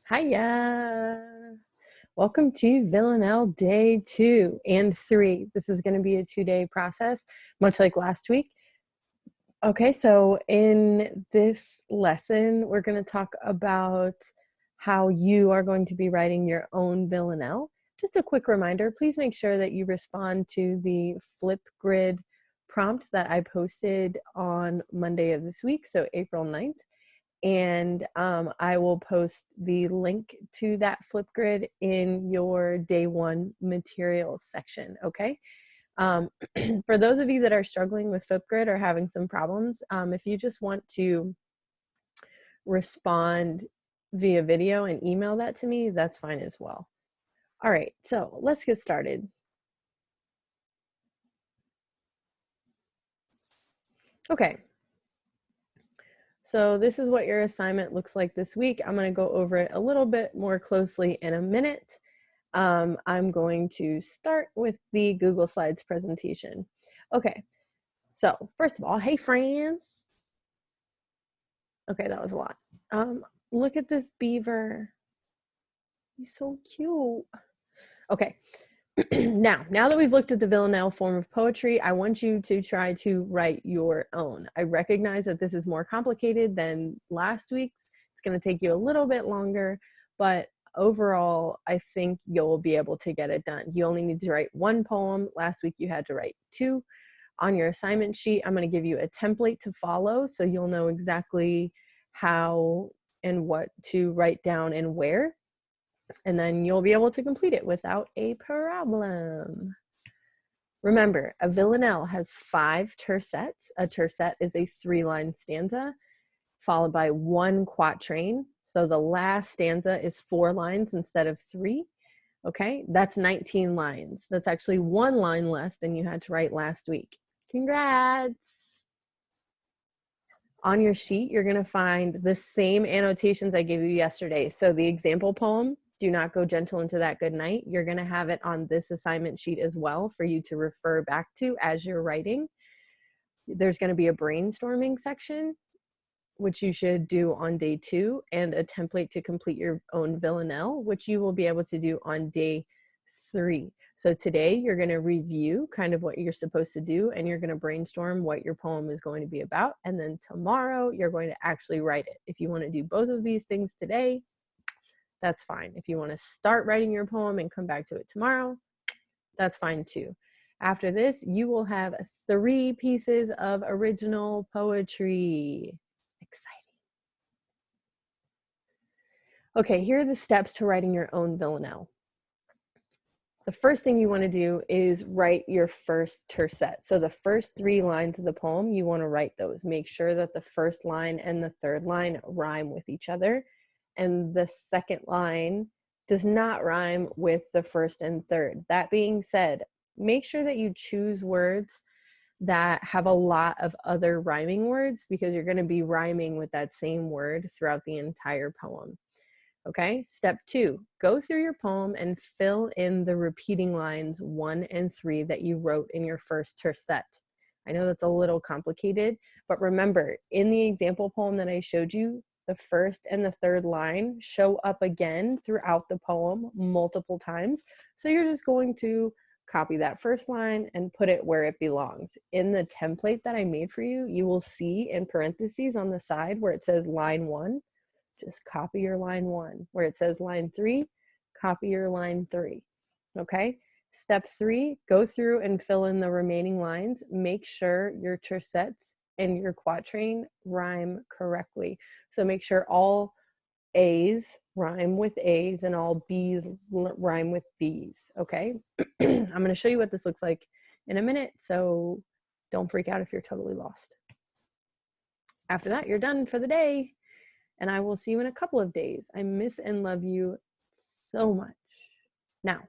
Hiya! Welcome to Villanelle day 2 and 3. This is going to be a 2-day process, much like last week. Okay, so in this lesson, we're going to talk about how you are going to be writing your own Villanelle. Just a quick reminder, please make sure that you respond to the Flipgrid prompt that I posted on Monday of this week, so April 9th. And I will post the link to that Flipgrid in your day 1 materials section, okay? For those of you that are struggling with Flipgrid or having some problems, if you just want to respond via video and email that to me, that's fine as well. All right, so let's get started. Okay. So this is what your assignment looks like this week. I'm going to go over it a little bit more closely in a minute. I'm going to start with the Google Slides presentation. Okay, so first of all, hey friends. Okay, that was a lot. Look at this beaver. He's so cute. Okay, now that we've looked at the Villanelle form of poetry, I want you to try to write your own. I recognize that this is more complicated than last week's. It's going to take you a little bit longer, but overall, I think you'll be able to get it done. You only need to write 1 poem. Last week you had to write 2. On your assignment sheet, I'm going to give you a template to follow so you'll know exactly how and what to write down and where. And then you'll be able to complete it without a problem. Remember, a villanelle has 5 tercets. A tercet is a 3-line stanza followed by 1 quatrain. So the last stanza is 4 lines instead of 3. Okay, that's 19 lines. That's actually 1 line less than you had to write last week. Congrats! On your sheet, you're going to find the same annotations I gave you yesterday. So the example poem, do not go gentle into that good night. You're going to have it on this assignment sheet as well for you to refer back to as you're writing. There's going to be a brainstorming section, which you should do on day 2, and a template to complete your own villanelle, which you will be able to do on day 3. So today you're going to review kind of what you're supposed to do, and you're going to brainstorm what your poem is going to be about. And then tomorrow you're going to actually write it. If you want to do both of these things today, that's fine. If you want to start writing your poem and come back to it tomorrow, that's fine too. After this, you will have 3 pieces of original poetry. Exciting. Okay, here are the steps to writing your own villanelle. The first thing you want to do is write your first tercet. So the first 3 lines of the poem, you want to write those. Make sure that the first line and the third line rhyme with each other, and the second line does not rhyme with the first and third. That being said, make sure that you choose words that have a lot of other rhyming words, because you're going to be rhyming with that same word throughout the entire poem. Okay, step 2, go through your poem and fill in the repeating lines 1 and 3 that you wrote in your first tercet. I know that's a little complicated, but remember, in the example poem that I showed you, the first and the third line show up again throughout the poem multiple times. So you're just going to copy that first line and put it where it belongs. In the template that I made for you, you will see in parentheses on the side where it says line 1, just copy your line 1. Where it says line 3, copy your line 3. Okay? Step 3, go through and fill in the remaining lines. Make sure your tercets and your quatrain rhyme correctly. So make sure all A's rhyme with A's and all B's rhyme with B's. Okay? I'm going to show you what this looks like in a minute, so don't freak out if you're totally lost. After that, you're done for the day. And I will see you in a couple of days. I miss and love you so much. Now,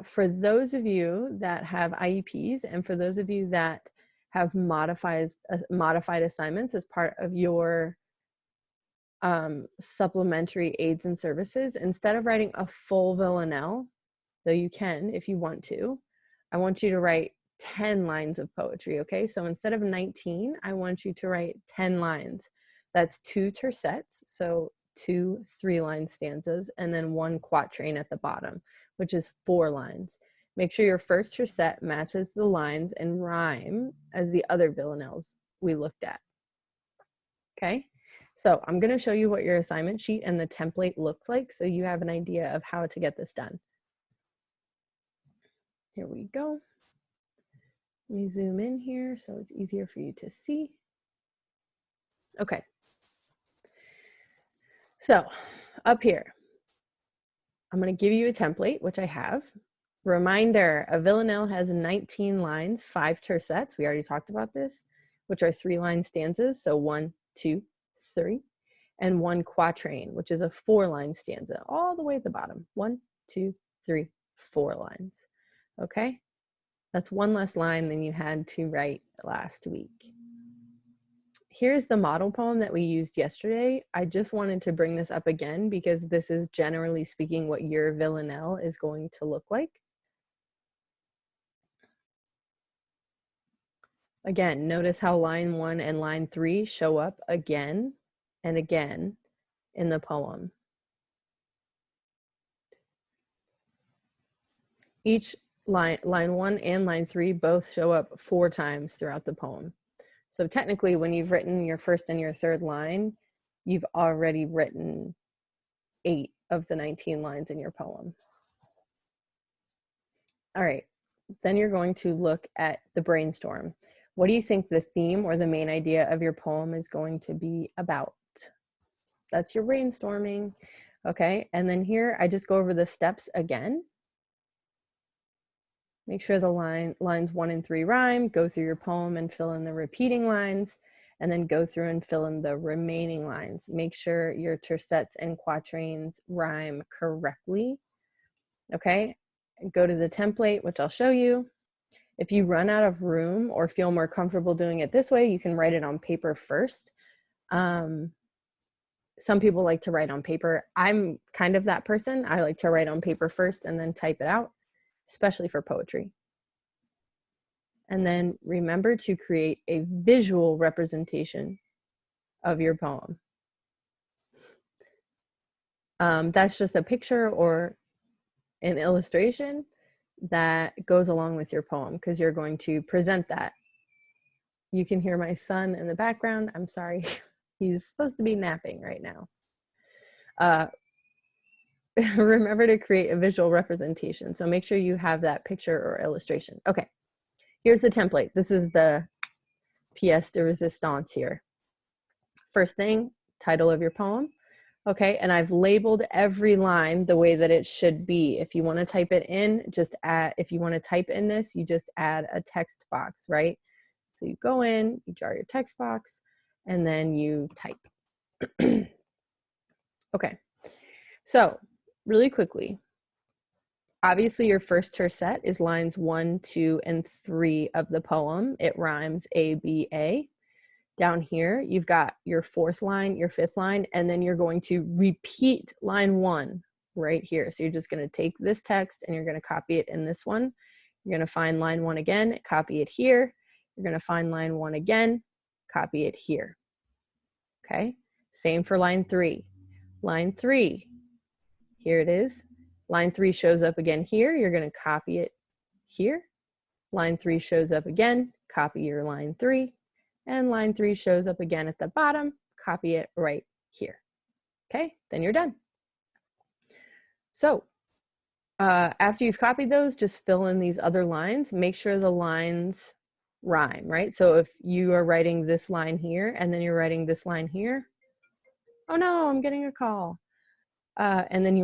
for those of you that have IEPs, and for those of you that have modified assignments as part of your supplementary aids and services, instead of writing a full villanelle, though you can if you want to, I want you to write 10 lines of poetry, okay? So instead of 19, I want you to write 10 lines. That's 2 tercets, so 2 3-line stanzas, and then 1 quatrain at the bottom, which is 4 lines. Make sure your first tercet matches the lines and rhyme as the other villanelles we looked at. Okay, so I'm going to show you what your assignment sheet and the template looks like so you have an idea of how to get this done. Here we go. Let me zoom in here so it's easier for you to see. Okay. So up here, I'm going to give you a template, which I have. Reminder, a villanelle has 19 lines, 5 tercets. We already talked about this, which are 3-line stanzas. So 1, 2, 3, and 1 quatrain, which is a 4-line stanza, all the way at the bottom. 1, 2, 3, 4 lines. Okay, that's 1 less line than you had to write last week. Here's the model poem that we used yesterday. I just wanted to bring this up again because this is generally speaking what your villanelle is going to look like. Again, notice how line 1 and line 3 show up again and again in the poem. Each line 1 and line 3 both show up 4 times throughout the poem. So technically, when you've written your first and your third line, you've already written 8 of the 19 lines in your poem. All right, then you're going to look at the brainstorm. What do you think the theme or the main idea of your poem is going to be about? That's your brainstorming, okay? And then here, I just go over the steps again. Make sure the lines 1 and 3 rhyme, go through your poem and fill in the repeating lines, and then go through and fill in the remaining lines. Make sure your tercets and quatrains rhyme correctly, okay? Go to the template, which I'll show you. If you run out of room or feel more comfortable doing it this way, you can write it on paper first. Some people like to write on paper. I'm kind of that person. I like to write on paper first and then type it out, especially for poetry. And then remember to create a visual representation of your poem. That's just a picture or an illustration that goes along with your poem because you're going to present that. You can hear my son in the background. I'm sorry, he's supposed to be napping right now. Remember to create a visual representation. So make sure you have that picture or illustration. Okay, here's the template. This is the pièce de résistance here. First thing, title of your poem. Okay, and I've labeled every line the way that it should be. If you want to type it in, just add, if you want to type in this, you just add a text box, right? So you go in, you draw your text box, and then you type. Okay, so really quickly, obviously your first tercet is lines 1, 2, and 3 of the poem. It rhymes A, B, A. Down here, you've got your 4th line, your 5th line, and then you're going to repeat line 1 right here. So you're just going to take this text and you're going to copy it in this one. You're going to find line 1 again, copy it here. You're going to find line 1 again, copy it here. Okay, same for line 3. Line 3, here it is. Line 3 shows up again here. You're going to copy it here. Line 3 shows up again, copy your line 3. And line 3 shows up again at the bottom, copy it right here. Okay, then you're done. So after you've copied those, just fill in these other lines. Make sure the lines rhyme, right? So if you are writing this line here and then you're writing this line here, oh no, I'm getting a call. And then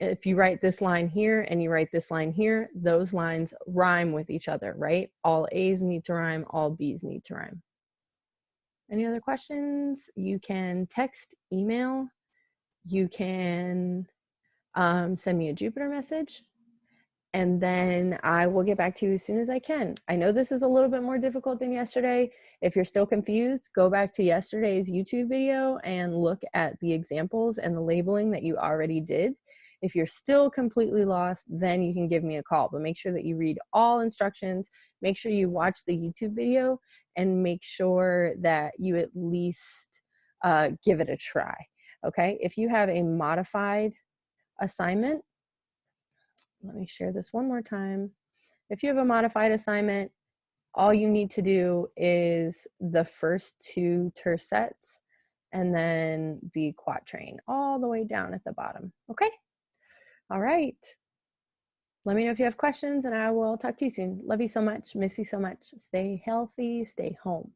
if you write this line here and you write this line here, those lines rhyme with each other, right? All A's need to rhyme, all B's need to rhyme. Any other questions? You can text, email, you can send me a Jupyter message, and then I will get back to you as soon as I can. I know this is a little bit more difficult than yesterday. If you're still confused, go back to yesterday's YouTube video and look at the examples and the labeling that you already did. If you're still completely lost, then you can give me a call, but make sure that you read all instructions, make sure you watch the YouTube video, and make sure that you at least give it a try. Okay, if you have a modified assignment, let me share this one more time. If you have a modified assignment, all you need to do is the first 2 tercets and then the quatrain all the way down at the bottom. Okay? All right. Let me know if you have questions and I will talk to you soon. Love you so much. Miss you so much. Stay healthy. Stay home.